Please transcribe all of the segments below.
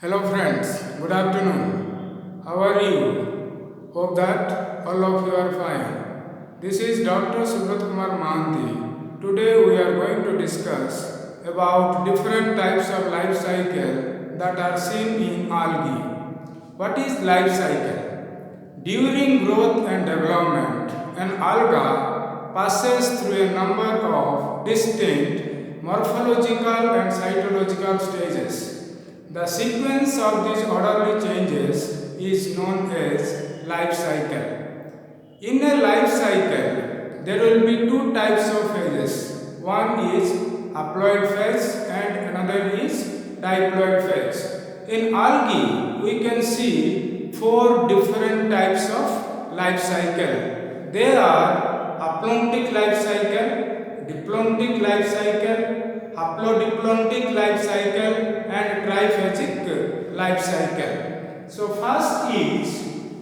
Hello friends, good afternoon. How are you? Hope that all of you are fine. This is Dr. Subrat Kumar Mahanti. Today we are going to discuss about different types of life cycle that are seen in algae. What is life cycle? During growth and development, an alga passes through a number of distinct morphological and cytological stages. The sequence of these orderly changes is known as life cycle. In a life cycle, there will be two types of phases. One is haploid phase and another is diploid phase. In algae, we can see four different types of life cycle. They are haplontic life cycle, diplontic life cycle, haplodiplontic life cycle and triphasic life cycle. So first is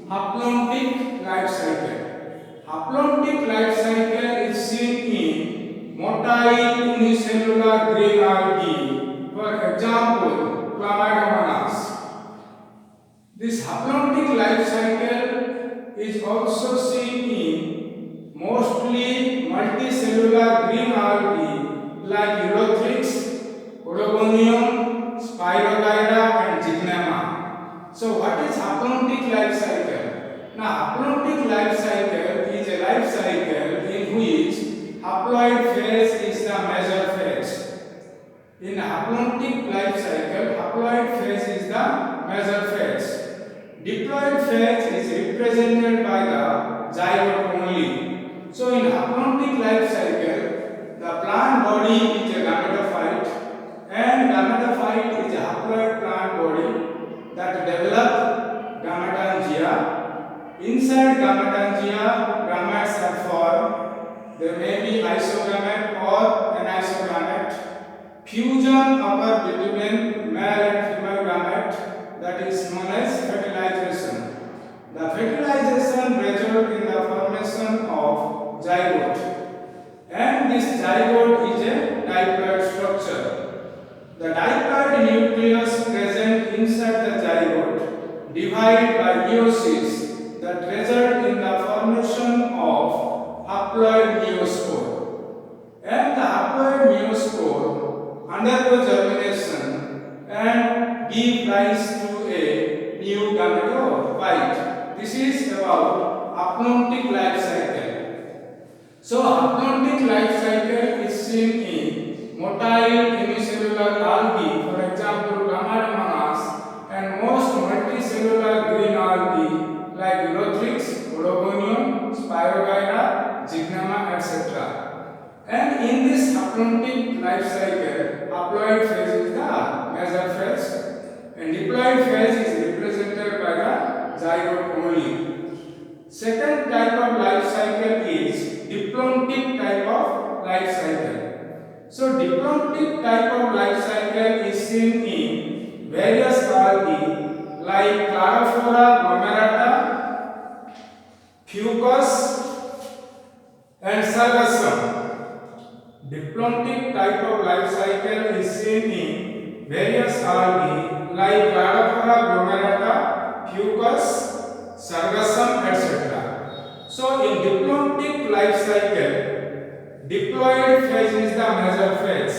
haplontic life cycle. Haplontic life cycle is seen in motile unicellular green algae, for example, Chlamydomonas. This haplontic life cycle is also seen in mostly multicellular green algae like Ulothrix, Odogonium, Spirogyra and Zygnema. So what is haplontic life cycle? Now haplontic life cycle is a life cycle in which haploid phase is the major phase. In haplontic life cycle, haploid phase is the major phase. Diploid phase is represented by the zygote only. So in haplontic life cycle, the plant body is a gametophyte and gametophyte is a haploid plant body that develop gametangia. Inside gametangia, gametes are formed. There may be isogamete or anisogamete. Fusion occurs between male and female gamete, that is known as fertilization. The fertilization results in the formation of zygote. And this zygote is a diploid structure. The diploid nucleus present inside the zygote divide by meiosis that result in the formation of haploid meiospore. And the haploid meiospore undergo germination and give rise to a new gametophyte. This is about haplontic life cycle. So haplontic life cycle is seen in motile unicellular algae, for example Chlamydomonas, and most multicellular green algae like Ulothrix, Odogonium, Spirogyra, Zygnema, etc. And in this haplontic life cycle, haploid phase is the major phase and diploid phase is represented by the zygote only. Second type of life cycle is diplontic type of life cycle. So diplontic type of life cycle is seen in various algae like Chlorophylla glomerata, Fucus and Sargassum. Diplontic type of life cycle is seen in various algae like Chlorophylla glomerata, Fucus, Sargassum, etc. So in diplontic life cycle, diploid phase is the major phase,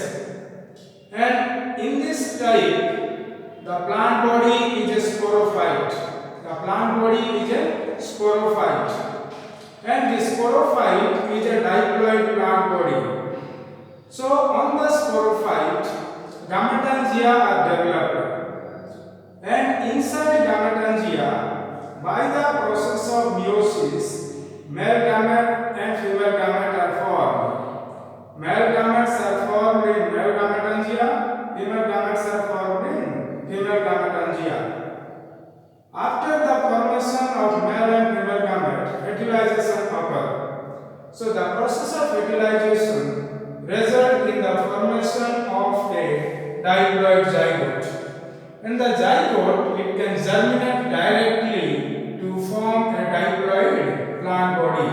and in this type, the plant body is a sporophyte. The plant body is a sporophyte, and the sporophyte is a diploid plant body. So on the sporophyte, gametangia are developed, and inside gametangia, by the process of meiosis, male gamete and female gamete are formed. Male gametes are formed in male gametangia, female gametes are formed in female gametangia. After the formation of male and female gamete, fertilization occurs. So the process of fertilization results in the formation of a diploid zygote. And the zygote, it can germinate directly to form a diploid plant body.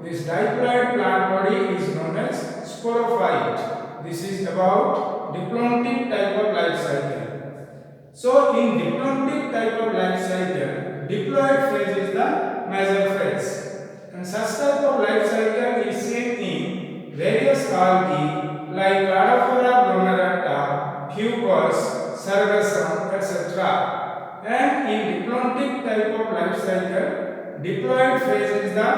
This diploid plant body is known as sporophyte. This is about diplontic type of life cycle. So in diplomatic type of life cycle, diploid phase is the major phase. And such type of life cycle is seen in various algae like Cladophora glomerata, Fucus, Sargassum, etc. And in diplomatic type of life cycle, diploid phase is the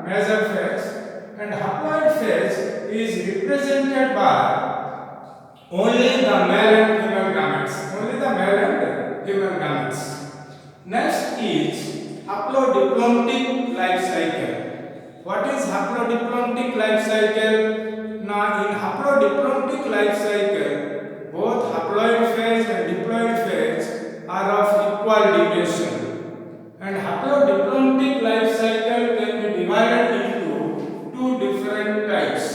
major phase and haploid phase is represented by only the male and female gametes. Only the male and female gametes. Next is haplodiplomatic life cycle. What is haplodiplomatic life cycle? Now in haplodiplomatic life cycle, both haploid phase and diploid phase are of equal duration. And haplodiplomatic life cycle can be divided into two different types.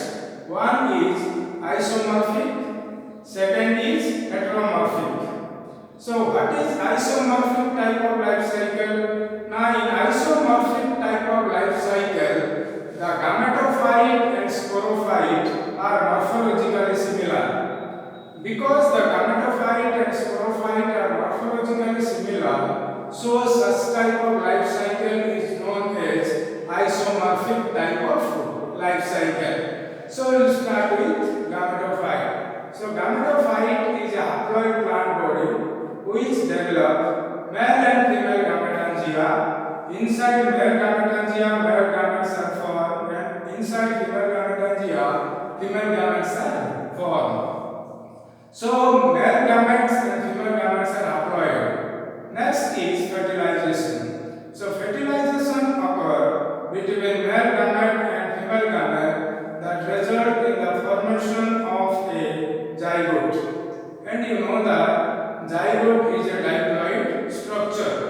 One is isomorphic, second is heteromorphic. So what is isomorphic type of life cycle? Now in isomorphic type of life cycle, the gametophyte and sporophyte are morphologically similar. Because the gametophyte and sporophyte are morphologically similar, so such type of life cycle is known as isomorphic type of life cycle. So we'll start with gametophyte. So gametophyte is a haploid plant body which develop male and female gametangia. Inside male gametangia, male gametes are formed, and inside female gametangia, female gametes are formed. So male gametes and female gametes are haploid. Next is fertilization. So fertilization occurs between male gamete and female gamete that result in the formation of a zygote. And you know that zygote is a diploid structure.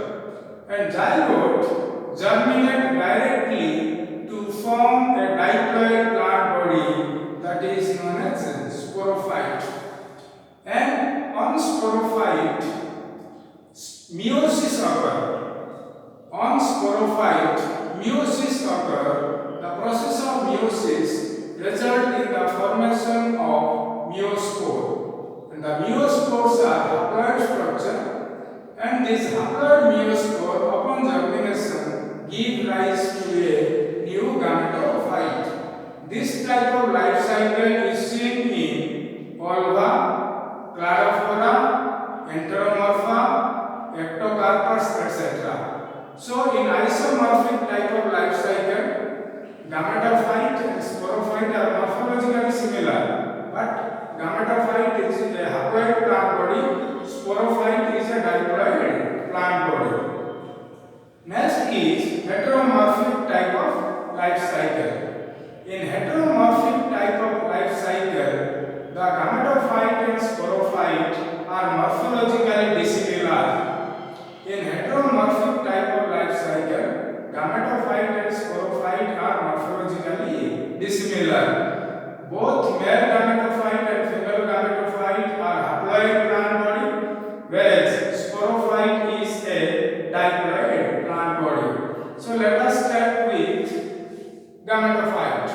And zygote germinate directly to form a diploid plant body that is known as sporophyte. And on sporophyte, meiosis occurs. On sporophyte, meiosis occurs. The process of meiosis results in the formation of meiospore. And the meiospores are haploid structure, and this haploid meiospore upon germination give rise to a new gametophyte. This type of life cycle is seen in Volva, Cladophora, Enteromorpha, Ectocarpus, etc. So in isomorphic type of life cycle, gametophyte and sporophyte are morphologically similar, but gametophyte is a haploid plant body, sporophyte is a diploid plant body. Next is heteromorphic type of life cycle. In heteromorphic type of life cycle, the gametophyte and sporophyte are morphologically dissimilar. In heteromorphic type of life cycle, gametophyte and sporophyte are morphologically dissimilar. Both male gametophyte and female gametophyte are haploid plant body, whereas sporophyte is a diploid plant body. So let us start with gametophyte.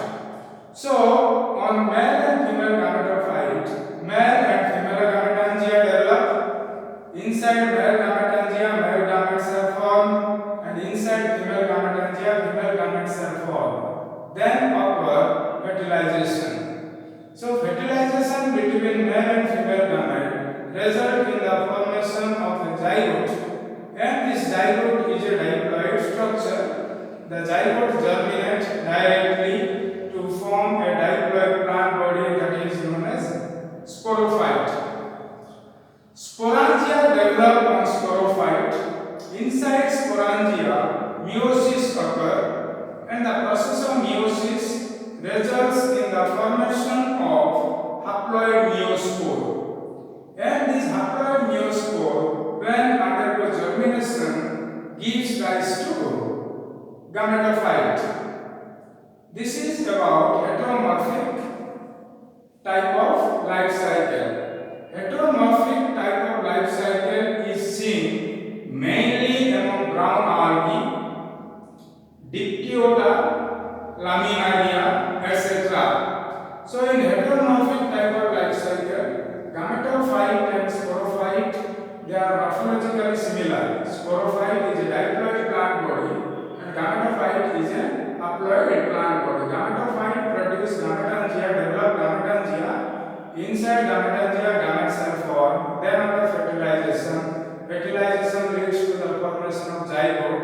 So on male and female gametophyte, male and female gametangia develop. Inside male gametangia, male gametes are formed, and inside female gametangia, female gametes are formed. Then occur fertilization. So fertilization between male and female gamete result in the formation of a zygote, and this zygote is a diploid structure. The zygote germinates directly to form a diploid plant body that is known as sporophyte. Sporangia develop on sporophyte. Inside sporangia, meiosis occurs, and the process of meiosis results in the formation of haploid meiospore. And this haploid meiospore, when undergoes germination, gives rise to gametophyte. This is about heteromorphic type of life cycle. Heteromorphic type of life cycle is seen mainly among brown algae, Dictyota, Laminaria, etc. So in heteromorphic type of life cycle, gametophyte and sporophyte, they are inside gametangia gametes are formed. Then after fertilization, fertilization leads to the formation of zygote.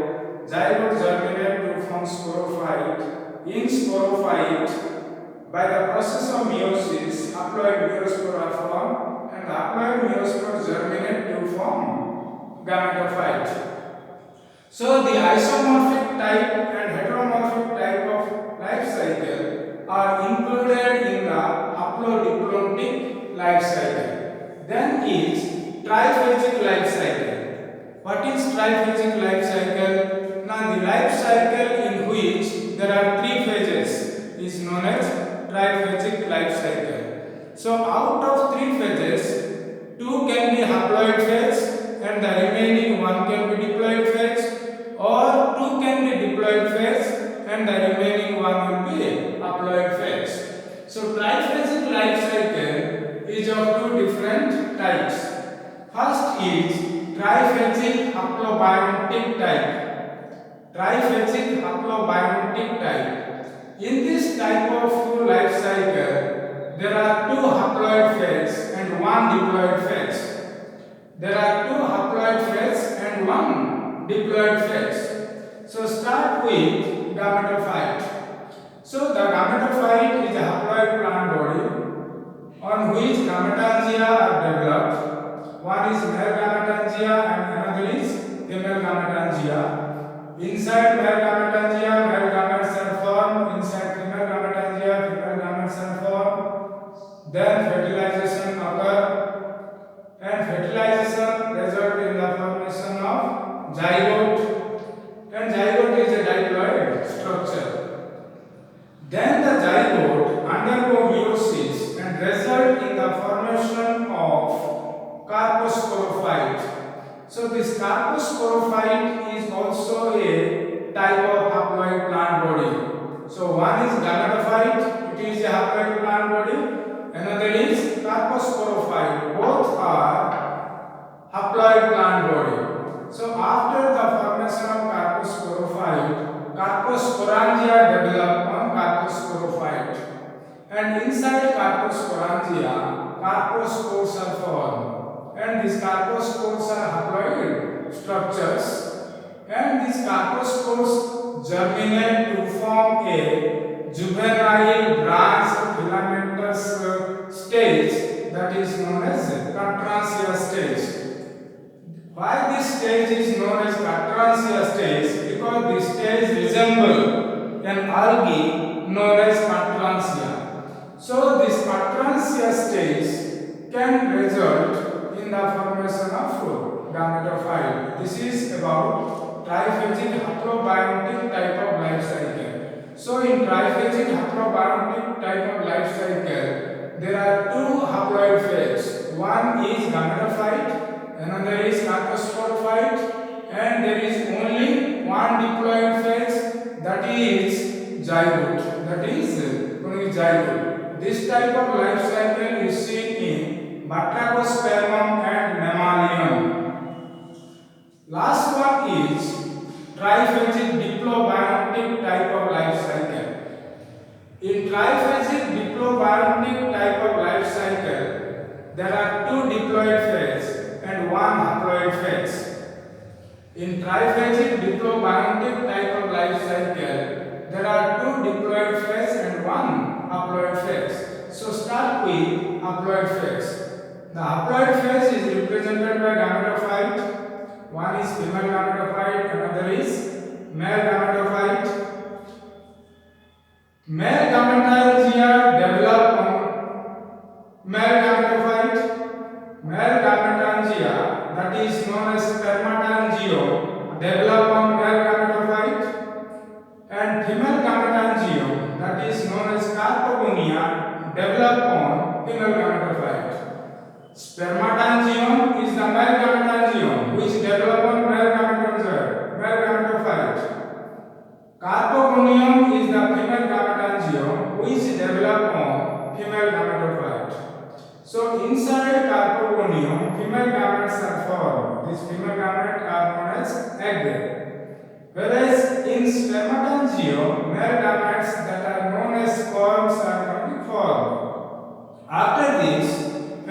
Zygote germinate to form sporophyte. In sporophyte, by the process of meiosis, haploid meiospore are formed, and the haploid meiospore germinate to form gametophyte. So the isomorphic type and heteromorphic type of life cycle are included in the haplodiplomatic life cycle. Then is triphagic life cycle. What is triphagic life cycle? Now the life cycle in which there are three phases is known as triphagic life cycle. So out of three phases, two can be haploid phase and the remaining one can be diploid phase, or two can be diploid phase and the remaining one will be haploid phase. So triphasic life cycle is of two different types. First is triphasic haplobiontic type. Triphasic haplobiontic type. In this type of life cycle, there are two haploid phases and one diploid phase. There are two haploid phase and one diploid phase. So start with gametophyte. So the gametophyte is a haploid plant body on which gametangia are developed. One is male gametangia and another is female gametangia. Inside male gametangia, male gametes are formed. Inside female gametangia, female gametes are formed. Then fertilization occurs. And fertilization results in the formation of zygote, and zygote is a diploid structure. Then the zygote undergo meiosis and result in the formation of carposporophyte. So this carposporophyte is also a type of haploid plant body. So one is gametophyte, it is a haploid plant body. Another is carposporophyte. Both are haploid plant body. So after the formation of carposporophyte, carposporangia develop on carposporophyte. And inside carposporangia, carpospores are formed. And these carpospores are haploid structures. And these carpospores germinate to form a juvenile branch filamentous stage that is known as Catransia stage. Why this stage is known as Catransia stage? Because this stage resembles an algae known as Catransia. So this Catransia stage can result in the formation of gametophyte. This is about triphagic haplobiontic type of life cycle. So in triphagic haplobiontic type of life cycle, there are two haploid phases. One is gametophyte, another is carposporophyte, and there is only one diploid phase, that is zygote. That is only zygote. This type of life cycle is seen in Batrachospermum and Mammalian. Last one is triphagic diplobiontic type of life cycle. In triphagic diplobiontic type of life cycle, there are two diploid phases and one haploid phase. In triphagic diplobiontic type of life cycle, there are two diploid phases and one haploid phase. So start with haploid phase. The haploid phase is represented by gametophyte. One is female gametophyte, another is male gametophyte. Male gametangia develop on male gametophyte. Male gametangia, that is known as spermatangium, develop on male gametophyte. And female gametangium, that is known as carpogonia, develop on female gametophyte. Spermatangium is the male gametangium which develop on male gametophyte. Carpogonium is the female gametangium which develop on female gametophyte. So inside carpogonium, female gametes are formed. These female gametes are known as egg. Whereas in spermatangium, male gametes that are known as sperms are formed. After this,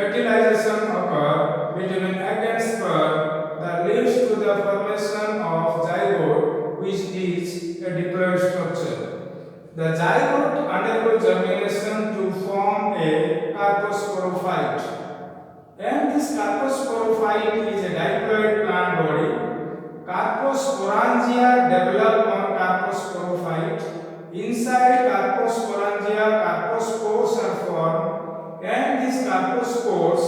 fertilization occurs between egg and sperm that leads to the formation of zygote, which is a diploid structure. The zygote undergoes germination to form a carposporophyte. And this carposporophyte is a diploid plant body. Carposporangia develop on carposporophyte. Inside carposporangia, carpospores are formed, and these carpospores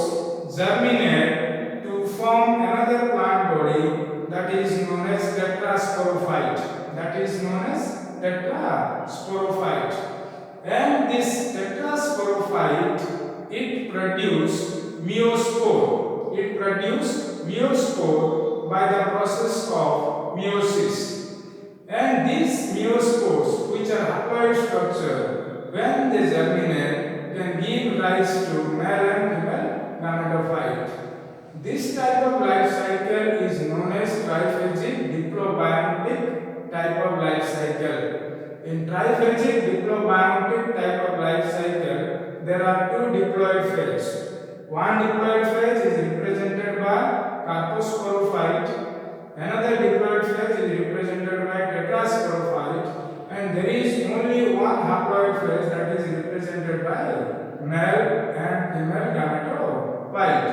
germinate to form another plant body that is known as tetrasporophyte. That is known as tetrasporophyte. And this tetrasporophyte, it produce meiospore. It produce meiospore by the process of meiosis. And these meiospores, which are haploid structure, when they germinate, can give rise to male and female gametophyte. This type of life cycle is known as triphagic diplobiontic type of life cycle. In triphagic diplobiontic type of life cycle, there are two diploid phases. One diploid phase is represented by carposporophyte. Another diploid phase is represented by tetrasporophyte, and there is only one haploid phase that is represented by male and female gametophyte.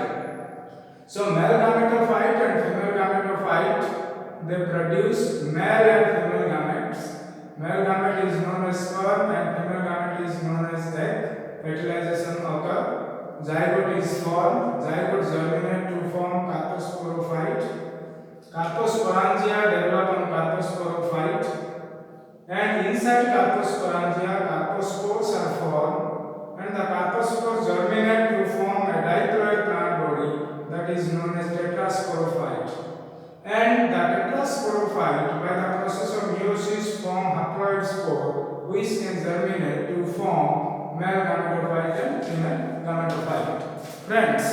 So male gametophyte and female gametophyte, they produce male and female gametes. Male gamete is known as sperm and female gamete is known as egg. Fertilization occurs. Zygote is formed. Zygote germinate to form carposporophyte. Carposporangia develop on carposporophyte, and inside carposporangia, carpospores are formed, and the carpospores germinate to form a diploid plant body that is known as tetrasporophyte. And the tetrasporophyte, by the process of meiosis, form haploid spore, which can germinate to form male gametophyte and female gametophyte. Friends,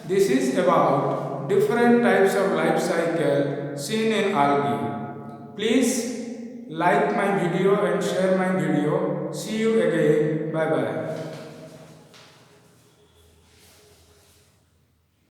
this is about different types of life cycle seen in algae. Please like my video and share my video. See you again. Bye bye.